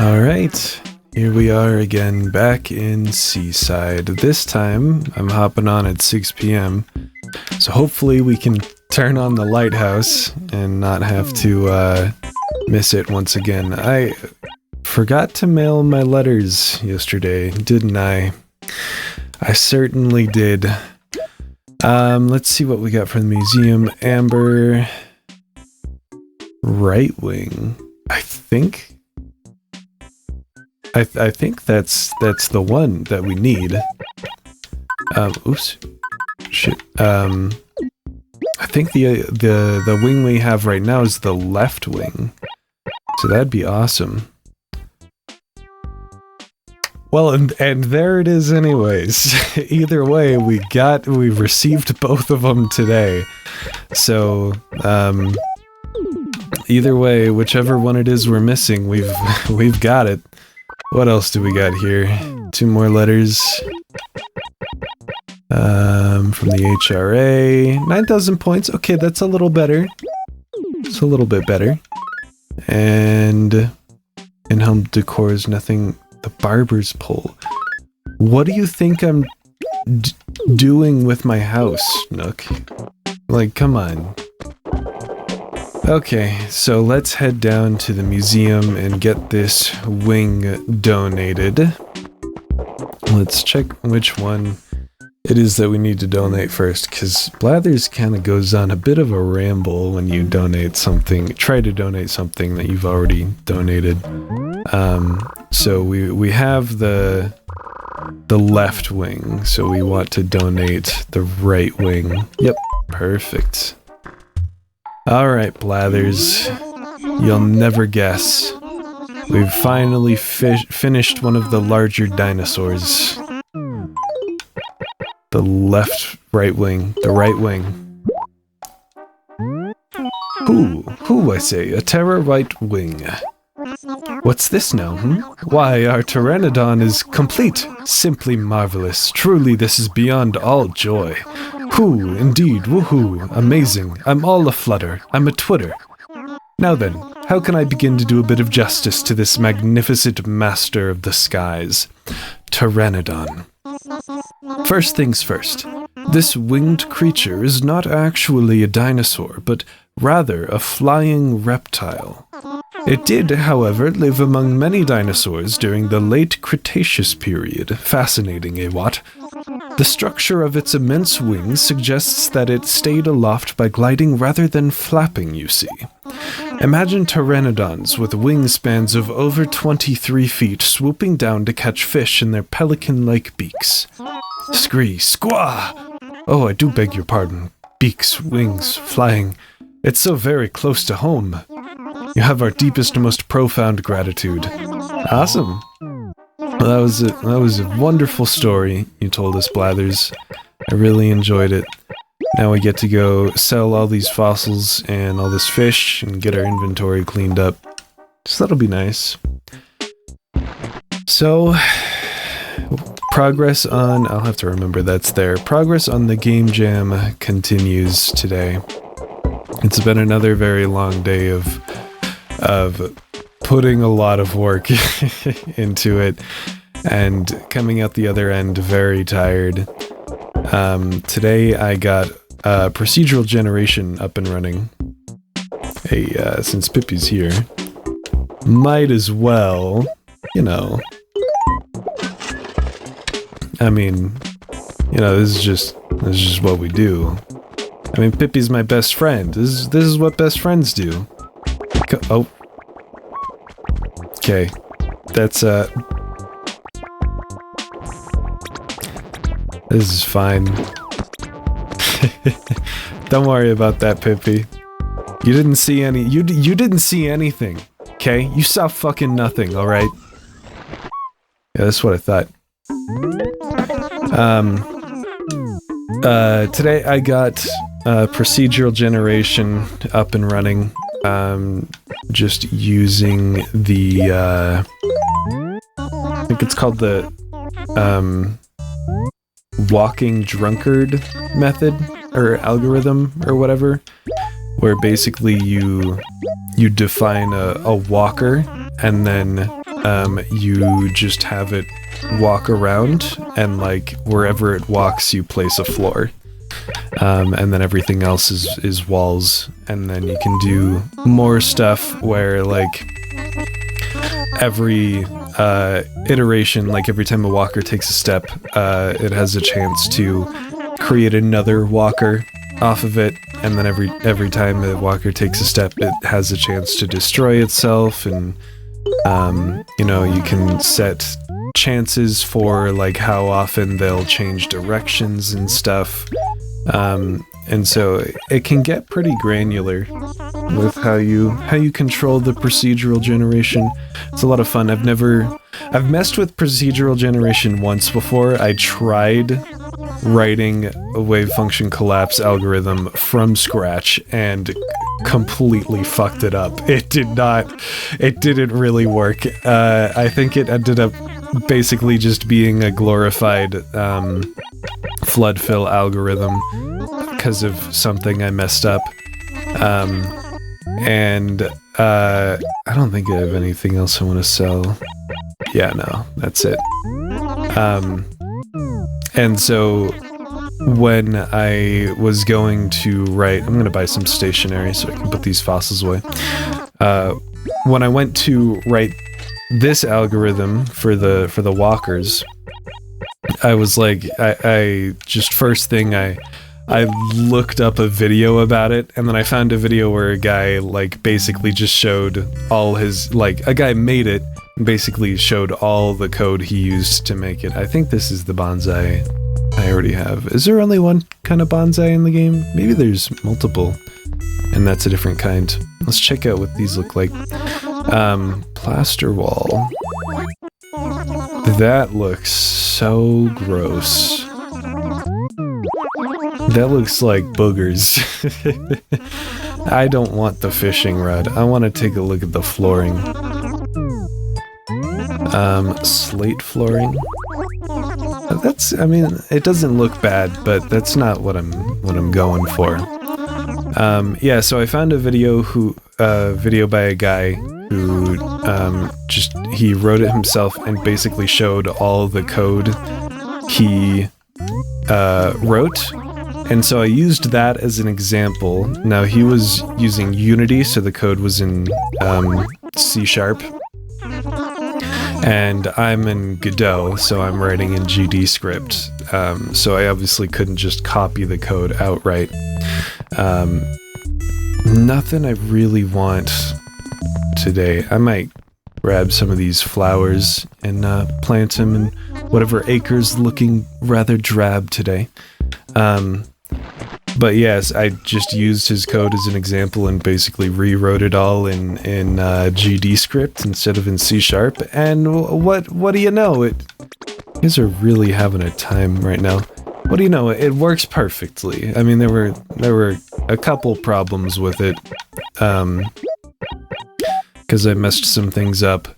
Alright, here we are again, back in Seaside. This time, I'm hopping on at 6 p.m. So hopefully we can turn on the lighthouse and not have to miss it once again. I forgot to mail my letters yesterday, didn't I? I certainly did. Let's see what we got from the museum. Amber... Right wing. I think that's the one that we need. Oops. Shit. I think the wing we have right now is the left wing. So that'd be awesome. Well, and there it is anyways. Either way, we received both of them today. So, either way, whichever one it is we're missing, we've got it. What else do we got here? 2 more letters. From the HRA. 9,000 points. Okay, that's a little better. It's a little bit better. And in home decor is nothing. The barber's pole. What do you think I'm doing with my house, Nook? Like, come on. Okay, so let's head down to the museum and get this wing donated. Let's check which one it is that we need to donate first, because Blathers kind of goes on a bit of a ramble when you donate something, try to donate something that you've already donated. So we have the left wing, so we want to donate the right wing. Yep, perfect. Alright, Blathers, you'll never guess. We've finally finished one of the larger dinosaurs. The right wing. Who, I say, a terror right wing. What's this now, Why, our Pteranodon is complete. Simply marvelous. Truly, this is beyond all joy. Whoo, indeed, woohoo, amazing. I'm all aflutter. I'm a twitter. Now then, how can I begin to do a bit of justice to this magnificent master of the skies? Pteranodon. First things first. This winged creature is not actually a dinosaur, but rather a flying reptile. It did, however, live among many dinosaurs during the late Cretaceous period. Fascinating, eh, what? The structure of its immense wings suggests that it stayed aloft by gliding rather than flapping, you see. Imagine pteranodons with wingspans of over 23 feet swooping down to catch fish in their pelican-like beaks. Scree, squaw! Oh, I do beg your pardon. Beaks, wings, flying. It's so very close to home. You have our deepest and most profound gratitude. Awesome. Well, that was a wonderful story you told us, Blathers. I really enjoyed it. Now we get to go sell all these fossils and all this fish and get our inventory cleaned up. So that'll be nice. So, progress on... I'll have to remember that's there. Progress on the game jam continues today. It's been another very long day of putting a lot of work into it and coming out the other end very tired. Today I got procedural generation up and running. Hey, since Pippi's here, might as well, you know. I mean, you know, this is just what we do. I mean, Pippi's my best friend. This is what best friends do. Oh. Okay. That's, this is fine. Don't worry about that, Pippi. You didn't see any- you didn't see anything, okay? You saw fucking nothing, alright? Yeah, that's what I thought. Today I got, procedural generation up and running. Just using the, I think it's called the, walking drunkard method, or algorithm, or whatever, where basically you define a walker, and then you just have it walk around, and like wherever it walks you place a floor, and then everything else is walls. And then you can do more stuff where like every iteration, like every time a walker takes a step, it has a chance to create another walker off of it, and then every time a walker takes a step, it has a chance to destroy itself. And you know, you can set chances for like how often they'll change directions and stuff, and so it can get pretty granular with how you control the procedural generation. It's a lot of fun. I've messed with procedural generation once before. I tried writing a wave function collapse algorithm from scratch and completely fucked it up. It didn't really work. I think it ended up basically just being a glorified flood fill algorithm because of something I messed up. And I don't think I have anything else I want to sell. Yeah, no, that's it. And so when I was going to write, I'm going to buy some stationery so I can put these fossils away. When I went to write this algorithm for the walkers, I was like, I just first thing I looked up a video about it, and then I found a video where a guy like basically just showed all his, like a guy made it and basically showed all the code he used to make it. I think this is the bonsai I already have. Is there only one kind of bonsai in the game? Maybe there's multiple, and that's a different kind. Let's check out what these look like. Plaster wall. That looks so gross. That looks like boogers. I don't want the fishing rod. I want to take a look at the flooring. Slate flooring. I mean, it doesn't look bad, but that's not what I'm going for. Yeah, so I found a video by a guy who he wrote it himself and basically showed all the code he wrote. And so I used that as an example. Now he was using Unity, so the code was in C#. And I'm in Godot, so I'm writing in GD script. So I obviously couldn't just copy the code outright. Nothing I really want today. I might grab some of these flowers and plant them in whatever acre's looking rather drab today. But yes, I just used his code as an example and basically rewrote it all in GD script instead of in C#. And what do you know? You guys are really having a time right now. What do you know? It works perfectly. I mean, there were a couple problems with it, because I messed some things up,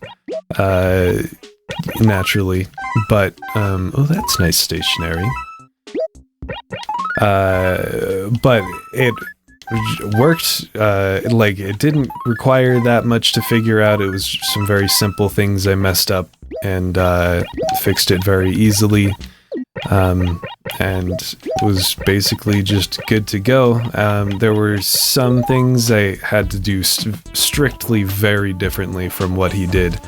naturally. But oh, that's nice stationery. But it worked, like, it didn't require that much to figure out. It was some very simple things I messed up and fixed it very easily, and it was basically just good to go. There were some things I had to do strictly very differently from what he did,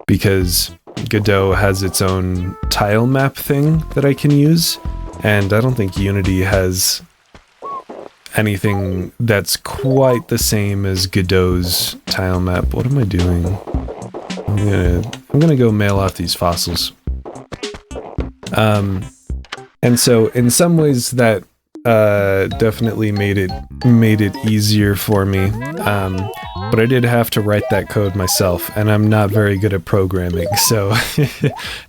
because Godot has its own tile map thing that I can use, and I don't think Unity has anything that's quite the same as Godot's tile map. What am I doing? I'm gonna go mail off these fossils. And so in some ways that definitely made it easier for me. But I did have to write that code myself, and I'm not very good at programming, so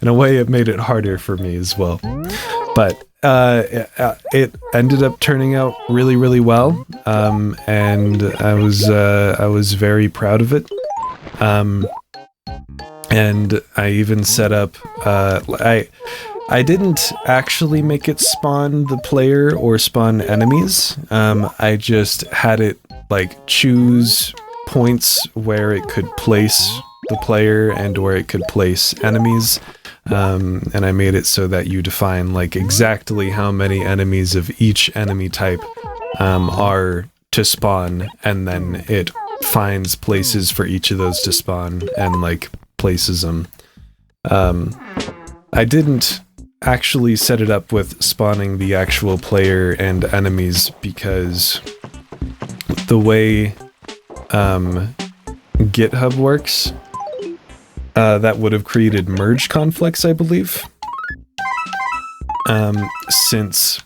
in a way it made it harder for me as well. But it ended up turning out really, really well, and I was very proud of it. And I even set up, I didn't actually make it spawn the player or spawn enemies. I just had it like choose points where it could place the player and where it could place enemies. And I made it so that you define like exactly how many enemies of each enemy type are to spawn, and then it finds places for each of those to spawn and like places them. I didn't actually set it up with spawning the actual player and enemies because the way GitHub works, that would have created merge conflicts, I believe. Since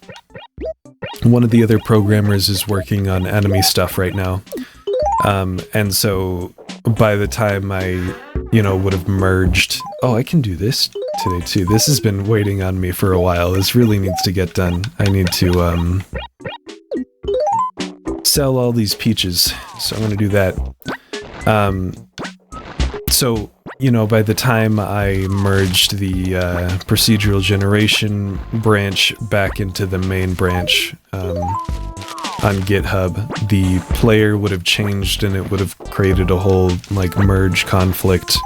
one of the other programmers is working on enemy stuff right now. And so by the time I, would have merged... Oh, I can do this today too. This has been waiting on me for a while. This really needs to get done. I need to, sell all these peaches. So I'm gonna do that. So, by the time I merged the procedural generation branch back into the main branch on GitHub, the player would have changed and it would have created a whole like merge conflict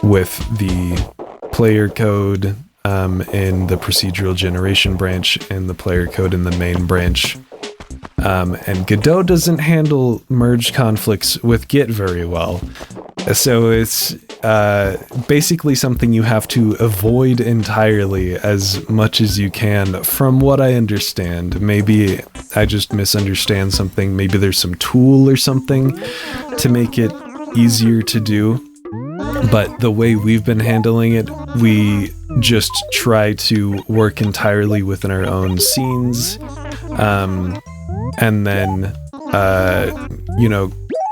with the player code in the procedural generation branch and the player code in the main branch. And Godot doesn't handle merge conflicts with Git very well. So it's basically something you have to avoid entirely as much as you can, from what I understand. Maybe I just misunderstand something. Maybe there's some tool or something to make it easier to do. But the way we've been handling it, we just try to work entirely within our own scenes. And then,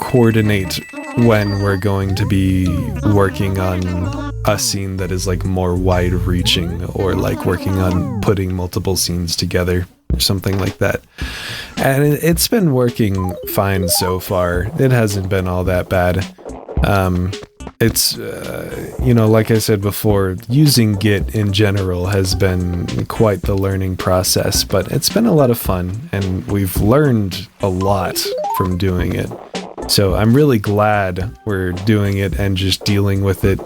coordinate when we're going to be working on a scene that is like more wide-reaching, or like working on putting multiple scenes together or something like that. And it's been working fine so far. It hasn't been all that bad. It's, like I said before, using Git in general has been quite the learning process, but it's been a lot of fun, and we've learned a lot from doing it. So I'm really glad we're doing it and just dealing with it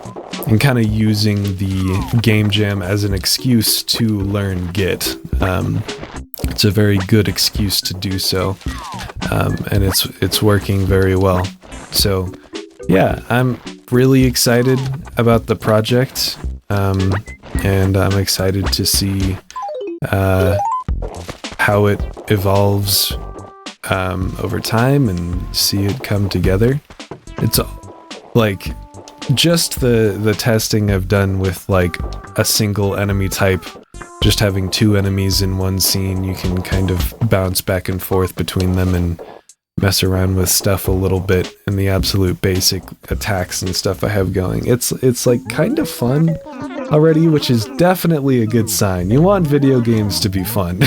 and kind of using the game jam as an excuse to learn Git. It's a very good excuse to do so, and it's working very well. So yeah, I'm really excited about the project, and I'm excited to see how it evolves over time and see it come together. It's like just the testing I've done with like a single enemy type, just having two enemies in one scene. You can kind of bounce back and forth between them and mess around with stuff a little bit in the absolute basic attacks and stuff I have going. It's like kind of fun already, which is definitely a good sign. You want video games to be fun.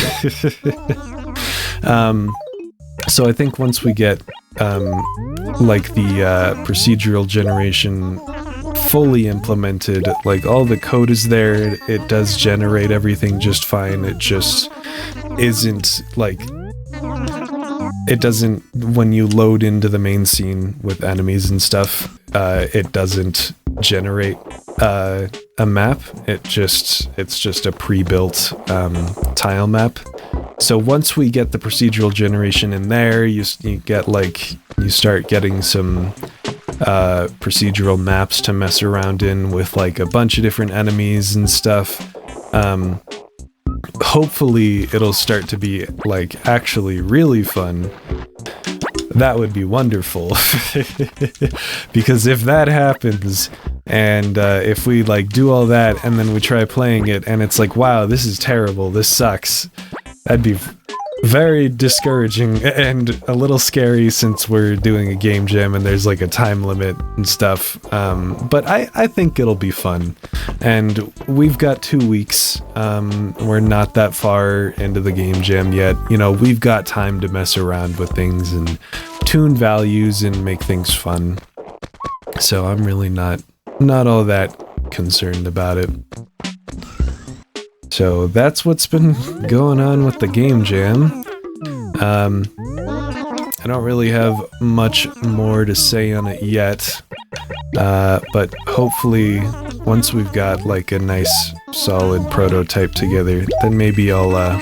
So I think once we get like the procedural generation fully implemented, like all the code is there, it does generate everything just fine. It just isn't like, it doesn't, when you load into the main scene with enemies and stuff, it doesn't generate a map. It's just a pre-built tile map. So once we get the procedural generation in there, you get like, you start getting some procedural maps to mess around in with like a bunch of different enemies and stuff. Hopefully it'll start to be like actually really fun. That would be wonderful. Because if that happens, and if we like do all that and then we try playing it and it's like, wow, this is terrible, this sucks, that'd be very discouraging and a little scary, since we're doing a game jam and there's like a time limit and stuff. But I think it'll be fun. And we've got 2 weeks. We're not that far into the game jam yet. We've got time to mess around with things and tune values and make things fun. So I'm really not all that concerned about it. So that's what's been going on with the game jam. I don't really have much more to say on it yet. But hopefully, once we've got like a nice solid prototype together, then maybe I'll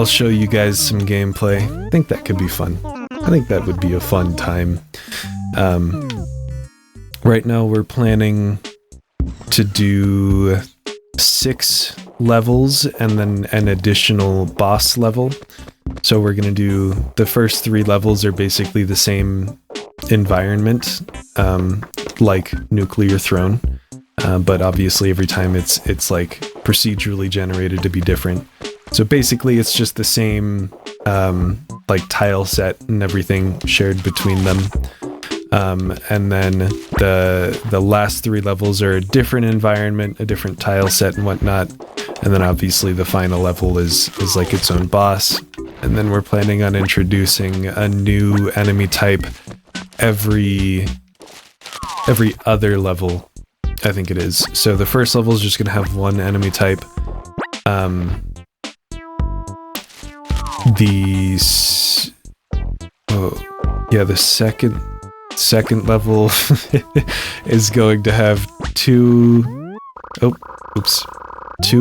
show you guys some gameplay. I think that could be fun. I think that would be a fun time. Right now we're planning to do 6 levels and then an additional boss level. So we're gonna do the first 3 levels are basically the same environment, like Nuclear Throne, but obviously every time it's like procedurally generated to be different. So basically it's just the same like tile set and everything shared between them. And then the last 3 levels are a different environment, a different tile set and whatnot. And then obviously the final level is like its own boss. And then we're planning on introducing a new enemy type every other level, I think it is. So the first level is just gonna have 1 enemy type. The second level is going to have 2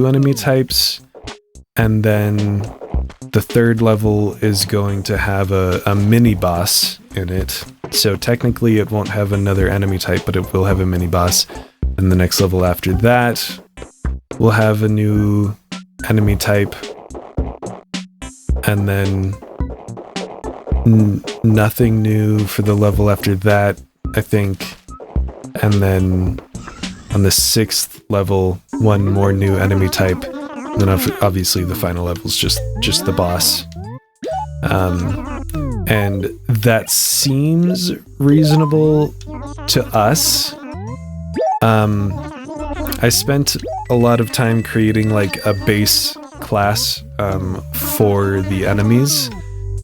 enemy types, and then the third level is going to have a mini boss in it. So technically it won't have another enemy type, but it will have a mini boss. And the next level after that will have a new enemy type, and then nothing new for the level after that, I think. And then on the 6th level, 1 more new enemy type. And then obviously the final level is just the boss. And that seems reasonable to us. I spent a lot of time creating like a base class for the enemies.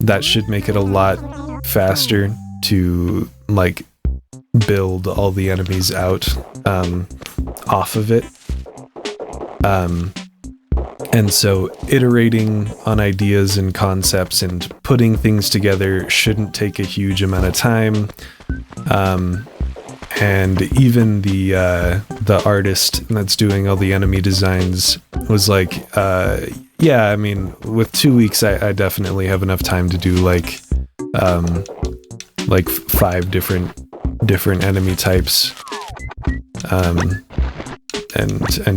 That should make it a lot faster to like build all the enemies out off of it. And so iterating on ideas and concepts and putting things together shouldn't take a huge amount of time. And even the artist that's doing all the enemy designs was like, yeah, I mean, with 2 weeks, I definitely have enough time to do like 5 different enemy types, and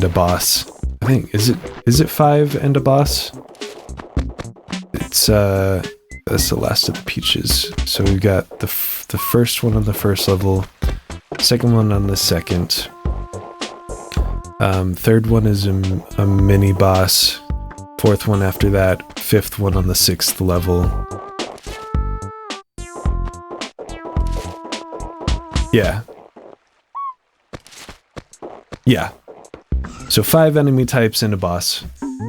a boss. I think is it 5 and a boss? It's that's the last of the peaches. So we've got the first one on the first level, second one on the second, third one is a mini boss, 4th one after that, 5th one on the 6th level. Yeah. So 5 enemy types and a boss.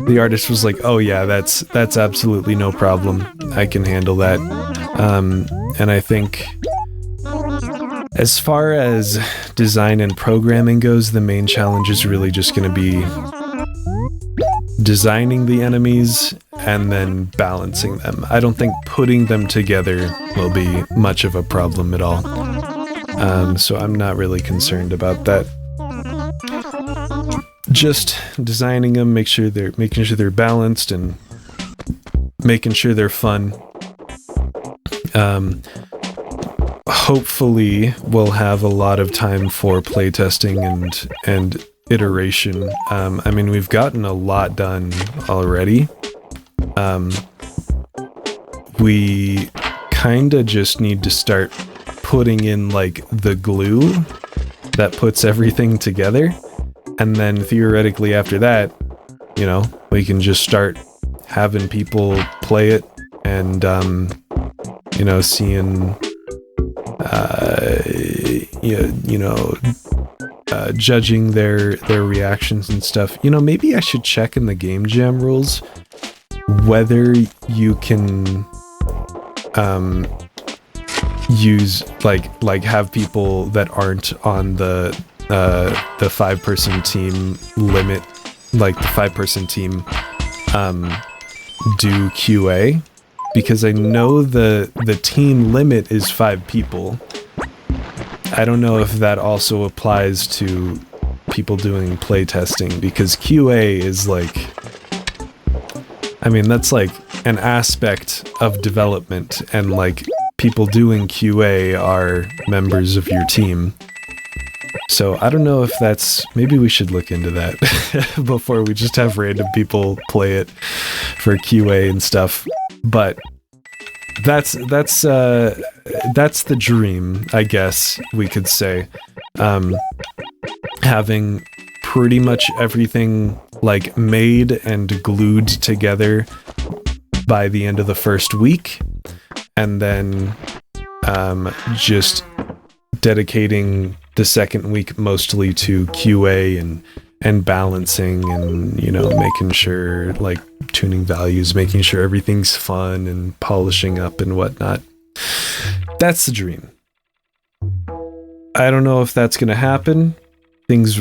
The artist was like, oh yeah, that's absolutely no problem. I can handle that. And I think as far as design and programming goes, the main challenge is really just going to be designing the enemies and then balancing them. I don't think putting them together will be much of a problem at all. So I'm not really concerned about that. Just designing them, making sure they're balanced and making sure they're fun. Hopefully we'll have a lot of time for playtesting and iteration. I mean, we've gotten a lot done already. We kinda just need to start putting in like the glue that puts everything together. And then theoretically after that, you know, we can just start having people play it and, you know, seeing, judging their reactions and stuff. You know, maybe I should check in the Game Jam rules whether you can, use like have people that aren't on the 5-person team limit, like the 5-person team, do QA, because I know the team limit is 5 people, I don't know if that also applies to people doing playtesting, because QA is like, I mean, that's like an aspect of development, and like people doing QA are members of your team. So I don't know if that's, maybe we should look into that before we just have random people play it for QA and stuff. But that's the dream, I guess we could say. Having pretty much everything like made and glued together by the end of the first week, and then just dedicating the second week mostly to QA and balancing, and, you know, making sure, like, tuning values, making sure everything's fun and polishing up and whatnot. That's the dream. I don't know if that's gonna happen. Things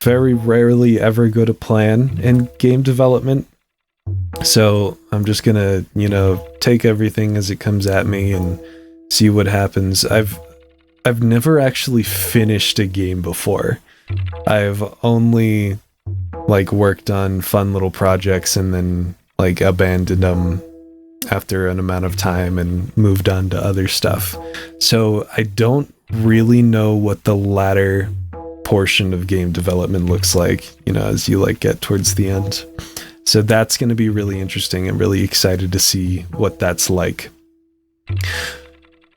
very rarely ever go to plan in game development. So I'm just gonna, you know, take everything as it comes at me and see what happens. I've never actually finished a game before. I've only like worked on fun little projects and then like abandoned them after an amount of time and moved on to other stuff. So I don't really know what the latter portion of game development looks like, you know, as you like get towards the end. So that's going to be really interesting. I'm really excited to see what that's like.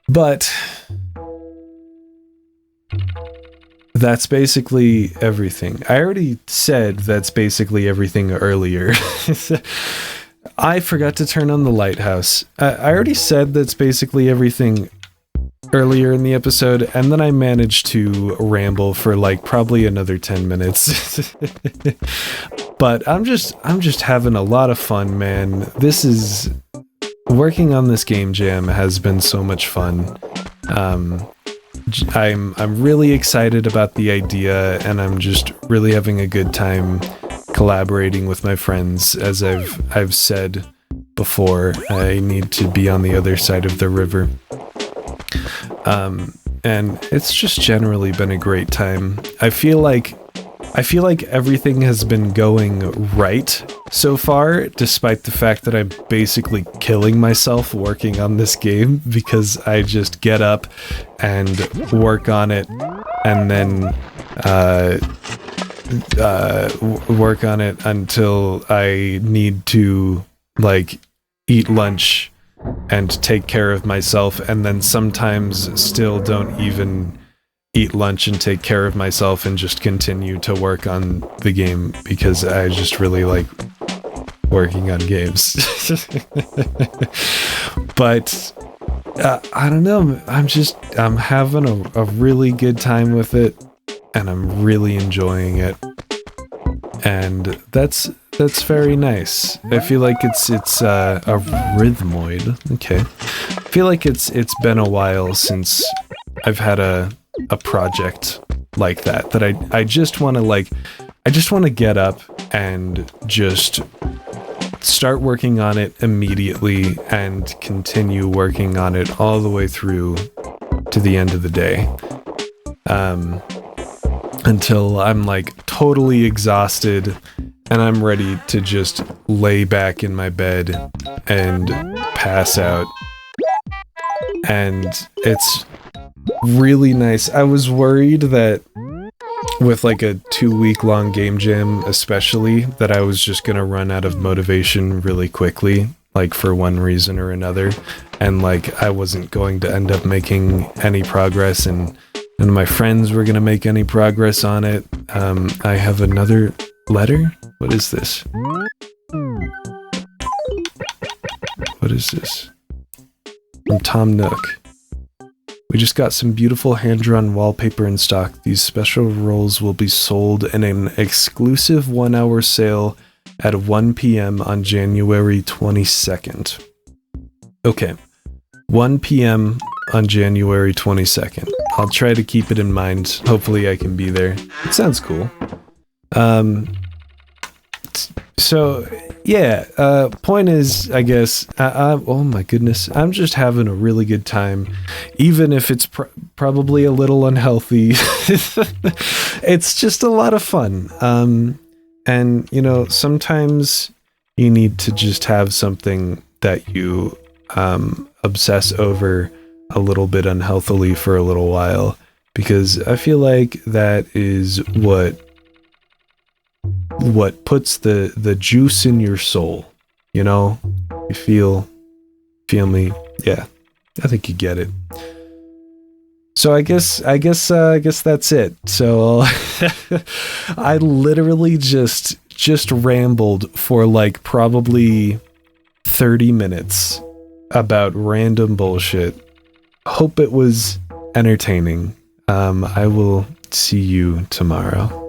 But that's basically everything. I already said that's basically everything earlier. I forgot to turn on the lighthouse. I already said that's basically everything earlier in the episode, and then I managed to ramble for like probably another 10 minutes. But I'm just having a lot of fun, man. This is, working on this game jam has been so much fun. I'm really excited about the idea, and I'm just really having a good time collaborating with my friends. As I've said before, I need to be on the other side of the river. And it's just generally been a great time. I feel like everything has been going right so far, despite the fact that I'm basically killing myself working on this game, because I just get up and work on it, and then work on it until I need to like eat lunch and take care of myself, and then sometimes still don't even eat lunch and take care of myself and just continue to work on the game, because I just really like working on games. But I don't know, I'm having a really good time with it, and I'm really enjoying it, and that's very nice. I feel like it's a rhythmoid. Okay, I feel like it's been a while since I've had a project like that I just want to get up and just start working on it immediately and continue working on it all the way through to the end of the day, until I'm like totally exhausted and I'm ready to just lay back in my bed and pass out. And it's really nice. I was worried that with like a 2-week long game jam especially, that I was just gonna run out of motivation really quickly, like for one reason or another, and like I wasn't going to end up making any progress, and none of my friends were gonna make any progress on it. I have another letter? What is this? What is this? From Tom Nook. We just got some beautiful hand-drawn wallpaper in stock. These special rolls will be sold in an exclusive 1-hour sale at 1 p.m. on January 22nd. Okay, 1 p.m. on January 22nd. I'll try to keep it in mind. Hopefully I can be there. It sounds cool. So Yeah, point is, I guess, oh my goodness, I'm just having a really good time, even if it's probably a little unhealthy. It's just a lot of fun. And, you know, sometimes you need to just have something that you obsess over a little bit unhealthily for a little while, because I feel like that is what puts the juice in your soul, you know? You feel me? Yeah, I think you get it. So I guess that's it. So I literally just rambled for like probably 30 minutes about random bullshit. Hope it was entertaining. I will see you tomorrow.